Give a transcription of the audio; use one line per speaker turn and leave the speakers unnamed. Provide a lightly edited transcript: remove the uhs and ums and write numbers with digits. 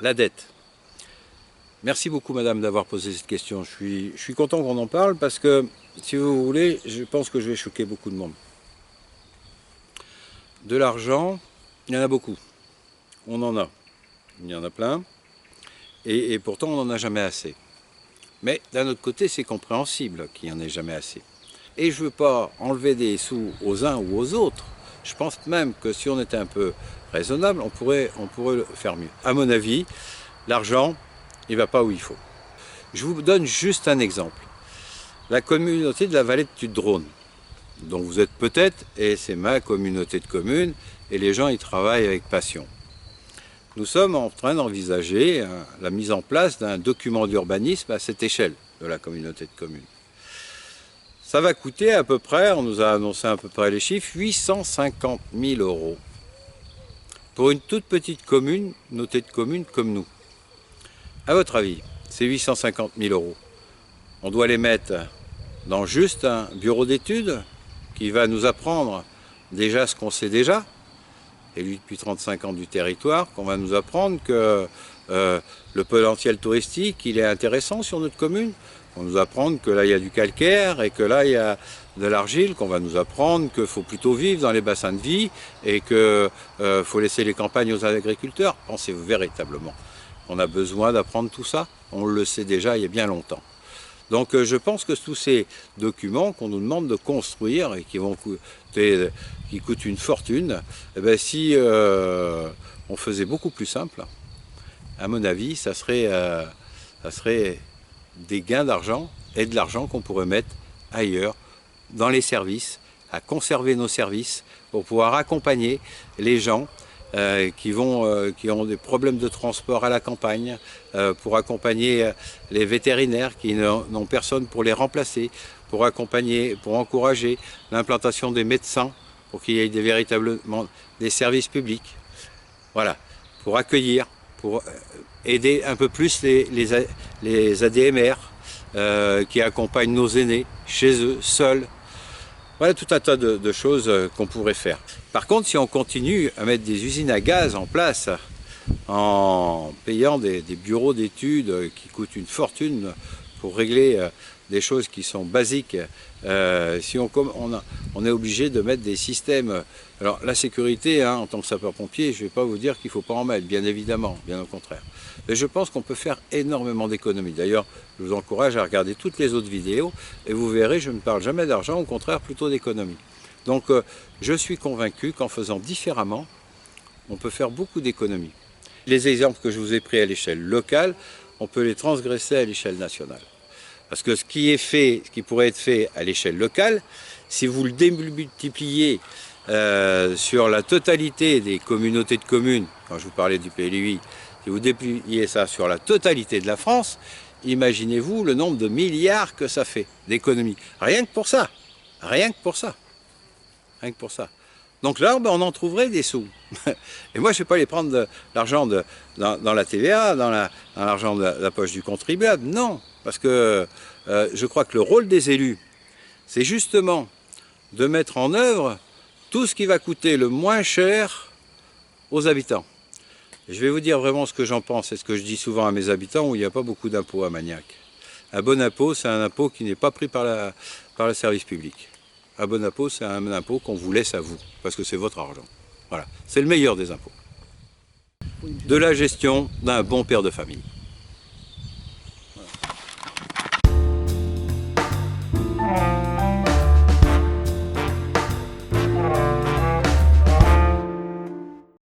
la dette. Merci beaucoup madame d'avoir posé cette question. Je suis content qu'on en parle parce que, si vous voulez, je pense que je vais choquer beaucoup de monde. De l'argent, il y en a beaucoup. On en a. Il y en a plein. Et pourtant, on n'en a jamais assez. Mais d'un autre côté, c'est compréhensible qu'il n'y en ait jamais assez. Et je ne veux pas enlever des sous aux uns ou aux autres. Je pense même que si on était un peu raisonnable, on pourrait le faire mieux. À mon avis, l'argent, il ne va pas où il faut. Je vous donne juste un exemple. La communauté de la vallée de Tutte-Drône, dont vous êtes peut-être, et c'est ma communauté de communes, et les gens y travaillent avec passion. Nous sommes en train d'envisager la mise en place d'un document d'urbanisme à cette échelle de la communauté de communes. Ça va coûter à peu près, on nous a annoncé à peu près les chiffres, 850 000 € pour une toute petite communauté de communes comme nous. À votre avis, ces 850 000 €, on doit les mettre dans juste un bureau d'études qui va nous apprendre déjà ce qu'on sait déjà, et lui depuis 35 ans du territoire, qu'on va nous apprendre que le potentiel touristique, il est intéressant sur notre commune. On va nous apprendre que là, il y a du calcaire et que là, il y a de l'argile, qu'on va nous apprendre qu'il faut plutôt vivre dans les bassins de vie et qu'il faut laisser les campagnes aux agriculteurs. Pensez-vous véritablement qu'on a besoin d'apprendre tout ça? On le sait déjà il y a bien longtemps. Donc je pense que tous ces documents qu'on nous demande de construire et qui coûtent une fortune, eh bien, si on faisait beaucoup plus simple, à mon avis, ça serait des gains d'argent et de l'argent qu'on pourrait mettre ailleurs, dans les services, à conserver nos services pour pouvoir accompagner les gens qui ont des problèmes de transport à la campagne, pour accompagner les vétérinaires qui n'ont personne pour les remplacer, pour encourager l'implantation des médecins, pour qu'il y ait véritablement des services publics. Voilà, pour accueillir, pour aider un peu plus les ADMR qui accompagnent nos aînés chez eux, seuls. Voilà tout un tas de choses qu'on pourrait faire. Par contre, si on continue à mettre des usines à gaz en place, en payant des bureaux d'études qui coûtent une fortune pour régler des choses qui sont basiques, si on est obligé de mettre des systèmes. Alors la sécurité, en tant que sapeur-pompier, je ne vais pas vous dire qu'il ne faut pas en mettre, bien évidemment, bien au contraire. Mais je pense qu'on peut faire énormément d'économies. D'ailleurs, je vous encourage à regarder toutes les autres vidéos et vous verrez, je ne parle jamais d'argent, au contraire plutôt d'économie. Donc je suis convaincu qu'en faisant différemment, on peut faire beaucoup d'économies. Les exemples que je vous ai pris à l'échelle locale, on peut les transgresser à l'échelle nationale. Parce que ce qui pourrait être fait à l'échelle locale, si vous le démultipliez sur la totalité des communautés de communes, quand je vous parlais du PLUI, si vous dépliez ça sur la totalité de la France, imaginez-vous le nombre de milliards que ça fait d'économies. Rien que pour ça. Rien que pour ça. Rien que pour ça. Donc là, on en trouverait des sous. Et moi, je ne vais pas les prendre de l'argent dans la TVA, dans l'argent de la poche du contribuable. Non, parce que je crois que le rôle des élus, c'est justement de mettre en œuvre tout ce qui va coûter le moins cher aux habitants. Et je vais vous dire vraiment ce que j'en pense et ce que je dis souvent à mes habitants où il n'y a pas beaucoup d'impôts à Magnac. Un bon impôt, c'est un impôt qui n'est pas pris par le service public. Un bon impôt, c'est un impôt qu'on vous laisse à vous, parce que c'est votre argent. Voilà, c'est le meilleur des impôts. De la gestion d'un bon père de famille.